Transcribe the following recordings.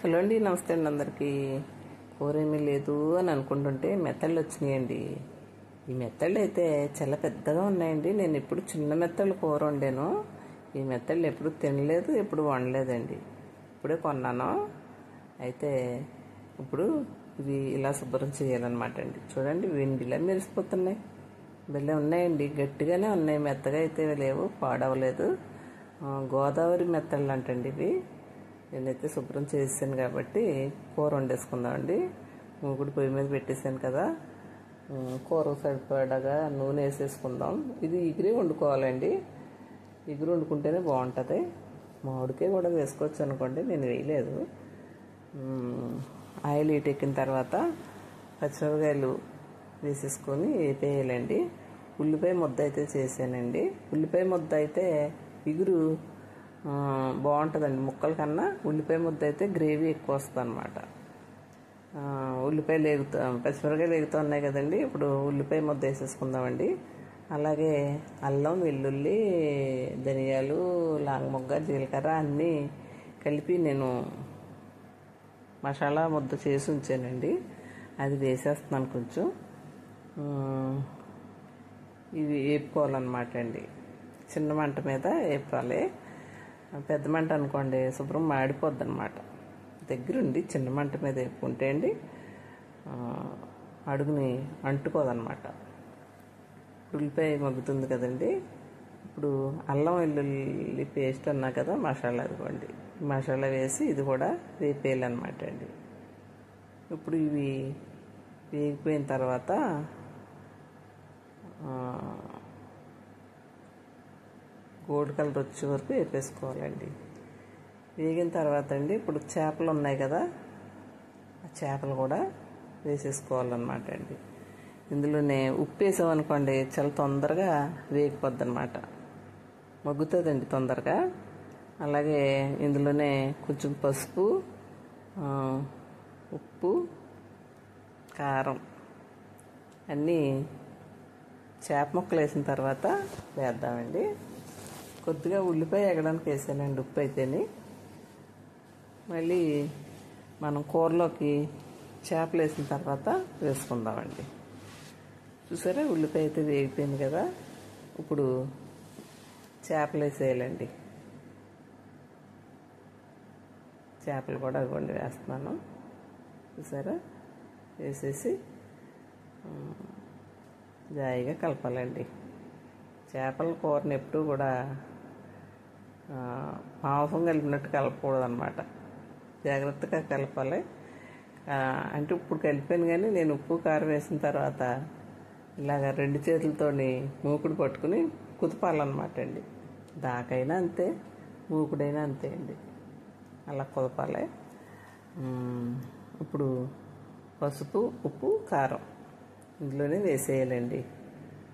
Hello అండి, నమస్తే అండి అందరికీ. కూర ఏమీ లేదు అని అనుకుంటుంటే మెత్తళ్ళు వచ్చినాయండి. ఈ మెత్తళ్ళు అయితే చాలా పెద్దగా ఉన్నాయండి. నేను ఎప్పుడు చిన్న మెత్తళ్ళు కూర వండాను. ఈ మెత్తళ్ళు ఎప్పుడు తినలేదు, ఎప్పుడు వండలేదండి. ఇప్పుడే కొన్నాను. అయితే ఇప్పుడు ఇవి ఇలా శుభ్రం చేయాలన్నమాట అండి. చూడండి, వెండిలా మెరిసిపోతున్నాయి. భలే ఉన్నాయండి, గట్టిగానే ఉన్నాయి. మెత్తగా అయితే లేవు, పాడవలేదు. గోదావరి మెత్తళ్ళు అంటండి ఇవి. నేనైతే శుభ్రం చేసాను కాబట్టి కూర వండేసుకుందామండి. మూగుడు పొయ్యి మీద పెట్టేశాను కదా, కూర సరిపడగా నూనె వేసేసుకుందాం. ఇది ఇగురే వండుకోవాలండి. ఇగురు వండుకుంటేనే బాగుంటుంది. మామిడికాయ కూడా వేసుకోవచ్చు అనుకోండి, నేను వేయలేదు. ఆయిల్ ఎక్కిన తర్వాత పచ్చిమిరపకాయలు వేసేసుకొని వేపేయాలండి. ఉల్లిపాయ ముద్ద అయితే చేశానండి. ఉల్లిపాయ ముద్ద అయితే ఇగురు బాగుంటుందండి. ముక్కల కన్నా ఉల్లిపాయ ముద్ద అయితే గ్రేవీ ఎక్కువ వస్తుంది అనమాట. ఉల్లిపాయలు పచ్చిమిరపకాయలు ఎగుతూ ఉన్నాయి కదండి. ఇప్పుడు ఉల్లిపాయ ముద్ద వేసేసుకుందామండి. అలాగే అల్లం, వెల్లుల్లి, ధనియాలు, లాంగమొగ్గ, జీలకర్ర అన్నీ కలిపి నేను మసాలా ముద్ద చేసి ఉంచానండి. అది వేసేస్తున్నాను కొంచెం. ఇవి వేపుకోవాలన్నమాట అండి. చిన్న మంట మీద వేపాలి. పెద్ద మంట అనుకోండి శుభ్రం మాడిపోద్ది అనమాట. దగ్గరుండి చిన్న మంట మీద వేపుకుంటే అండి అడుగుని అంటుకోదన్నమాట. ఉల్లిపాయ మగ్గుతుంది కదండి. ఇప్పుడు అల్లం వెల్లుల్లి పేస్ట్ అన్నా కదా, మసాలా అదిగోండి. మసాలా వేసి ఇది కూడా వేపేయాలన్నమాట అండి. ఇప్పుడు ఇవి వేగిపోయిన తర్వాత గోల్డ్ కలర్ వచ్చే వరకు వేపేసుకోవాలండి. వేగిన తర్వాత అండి ఇప్పుడు చేపలు ఉన్నాయి కదా, ఆ చేపలు కూడా వేసేసుకోవాలన్నమాట అండి. ఇందులోనే ఉప్పు వేసామనుకోండి చాలా తొందరగా వేగిపోద్ది అనమాట, మగ్గుతుందండి తొందరగా. అలాగే ఇందులోనే కొంచెం పసుపు, ఉప్పు, కారం అన్నీ చేప ముక్కలు వేసిన తర్వాత వేద్దామండి. కొద్దిగా ఉల్లిపాయ ఎగడానికి వేసానండి ఉప్పు అయితేని. మళ్ళీ మనం కూరలోకి చేపలు వేసిన తర్వాత వేసుకుందామండి. చూసారా, ఉల్లిపాయ అయితే వేగిపోయింది కదా. ఇప్పుడు చేపలు వేసేయాలండి. చేపలు కూడా అవ్వండి వేస్తున్నాను. చూసారా, వేసేసి జాయిగా కలపాలండి. చేపల కూరని ఎప్పుడూ కూడా మాంసం కలిపినట్టు కలపకూడదు అనమాట. జాగ్రత్తగా కలపాలి. అంటే ఇప్పుడు కలిపాను, కానీ నేను ఉప్పు కారం వేసిన తర్వాత ఇలాగ రెండు చేతులతోని మూకుడు పట్టుకుని కుదపాలన్నమాట అండి. దాకైనా అంతే, మూకుడైనా అంతే అండి, అలా కుదపాలి. ఇప్పుడు పసుపు, ఉప్పు, కారం ఇందులోనే వేసేయాలండి.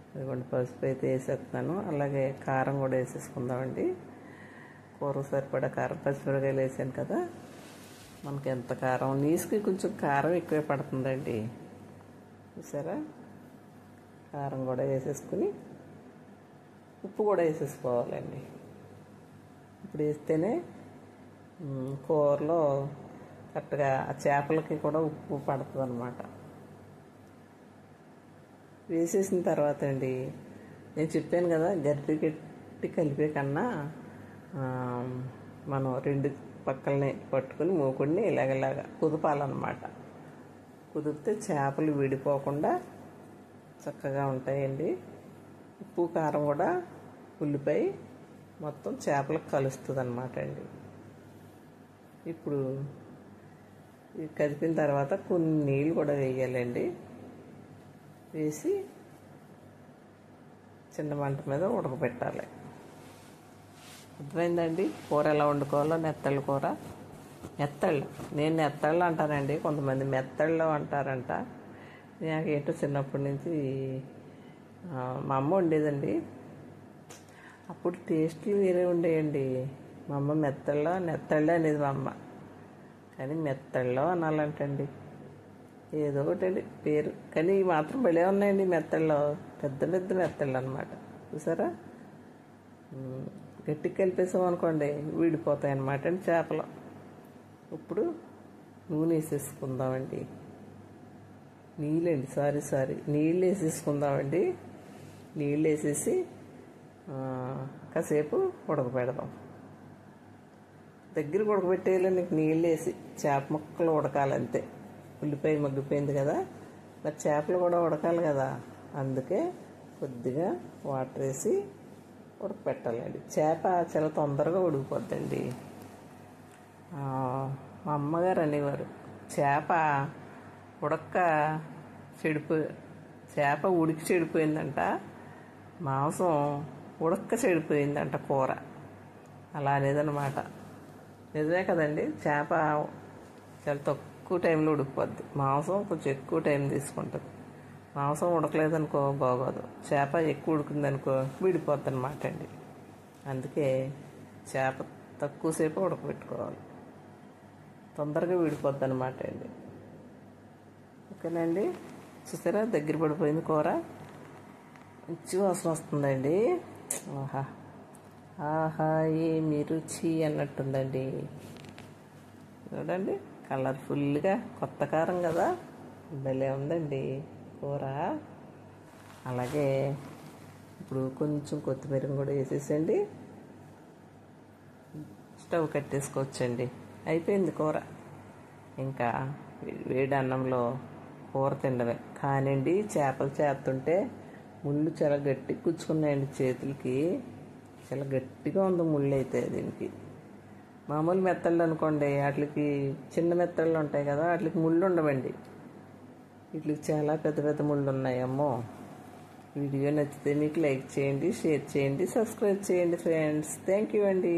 అదిగోండి, పసుపు అయితే వేసేస్తున్నాను. అలాగే కారం కూడా వేసేసుకుందామండి. కూర సరిపడా కారం, పచ్చిమిరపకాయలు వేసాను కదా, మనకి ఎంత కారం, నీసుకి కొంచెం కారం ఎక్కువే పడుతుందండి. చూసారా, కారం కూడా వేసేసుకుని ఉప్పు కూడా వేసేసుకోవాలండి. ఇప్పుడు వేస్తేనే కూరలో కరెక్ట్గా ఆ చేపలకి కూడా ఉప్పు పడుతుంది అన్నమాట. వేసేసిన తర్వాత అండి, నేను చెప్పాను కదా, గట్టి గట్టి కలిపే కన్నా మనం రెండు పక్కల్ని పట్టుకుని మూకుడిని ఇలాగలాగా కుదపాలన్నమాట. కుదిపితే చేపలు విడిపోకుండా చక్కగా ఉంటాయండి. ఉప్పు కారం కూడా ఉల్లిపాయ మొత్తం చేపలకు కలుస్తుంది అన్నమాట అండి. ఇప్పుడు ఇది కదిపిన తర్వాత కొన్ని నీళ్ళు కూడా వేయాలండి. వేసి చిన్న మంట మీద ఉడకబెట్టాలి. అర్థమైందండి కూర ఎలా వండుకోవాలో. నెత్తళ్ళ కూర, నెత్తళ్ళు, నేను నెత్తళ్ళు అంటానండి, కొంతమంది మెత్తళ్ళు అంటారంట. నాకేంటో చిన్నప్పటి నుంచి మా అమ్మ వండేదండి. అప్పుడు టేస్ట్లు వేరే ఉండేయండి. మా అమ్మ నెత్తళ్ళే అనేది మా అమ్మ, కానీ మెత్తళ్ళు అనాలంటండి. ఏదో ఒకటి పేరు, కానీ ఇవి మాత్రం భలే ఉన్నాయండి మెత్తళ్ళు. పెద్ద పెద్ద మెత్తళ్ళు అనమాట. చూసారా, గట్టికి కలిపేసాం అనుకోండి విడిపోతాయి అన్నమాట అండి చేపలు. ఇప్పుడు నూనె వేసేసుకుందామండి. నీళ్ళండి, సారీ నీళ్ళు వేసేసుకుందామండి. నీళ్ళు వేసేసి కాసేపు ఉడకబెడదాం. దగ్గరికి ఉడకబెట్టేయాలి నీకు, నీళ్ళు వేసి చేప ముక్కలు ఉడకాలంతే. ఉల్లిపాయ మగ్గిపోయింది కదా, మరి చేపలు కూడా ఉడకాలి కదా, అందుకే కొద్దిగా వాటర్ వేసి ఉడకపెట్టాలండి. చేప చాలా తొందరగా ఉడికిపోద్దండి. మా అమ్మగారు అనేవారు, చేప చేప ఉడికి చెడిపోయిందంట, మాంసం ఉడక్క చెడిపోయిందంట కూర, అలా అనేదన్నమాట. నిజమే కదండి. చేప చాలా తక్కువ టైంలో ఉడికిపోద్ది, మాంసం కొంచెం ఎక్కువ టైం తీసుకుంటుంది. మాంసం ఉడకలేదనుకో బాగోదు, చేప ఎక్కువ ఉడికిందనుకో విడిపోద్ది అనమాట అండి. అందుకే చేప తక్కువసేపు ఉడకబెట్టుకోవాలి, తొందరగా విడిపోద్ది అనమాట అండి. ఓకేనండి, చూసారా దగ్గర పడిపోయింది కూర, మంచి వాసన వస్తుందండి. ఆహా ఆహా ఏమి రుచి అన్నట్టుందండి. చూడండి కలర్ఫుల్గా, కొత్త కారం కదా, భలే ఉందండి కూర. అలాగే ఇప్పుడు కొంచెం కొత్తిమీర కూడా వేసేసండి, స్టవ్ కట్టేసుకోవచ్చండి. అయిపోయింది కూర. ఇంకా వేడి అన్నంలో కూర తినడమే. కానివ్వండి, చేపలు చేస్తుంటే ముళ్ళు చాలా గట్టిగా గుచ్చుకున్నాయండి చేతులకి, చాలా గట్టిగా ఉంది ముళ్ళు అయితే దీనికి. మామూలు మెత్తళ్ళు అనుకోండి, వాటికి చిన్న మెత్తళ్ళు ఉంటాయి కదా, వాటికి ముళ్ళు ఉండవండి, వీటికి చాలా పెద్ద పెద్ద ముళ్ళు ఉన్నాయి. అమ్మో. వీడియో నచ్చితే మీకు లైక్ చేయండి, షేర్ చేయండి, సబ్స్క్రైబ్ చేయండి ఫ్రెండ్స్. థ్యాంక్ యూ అండి.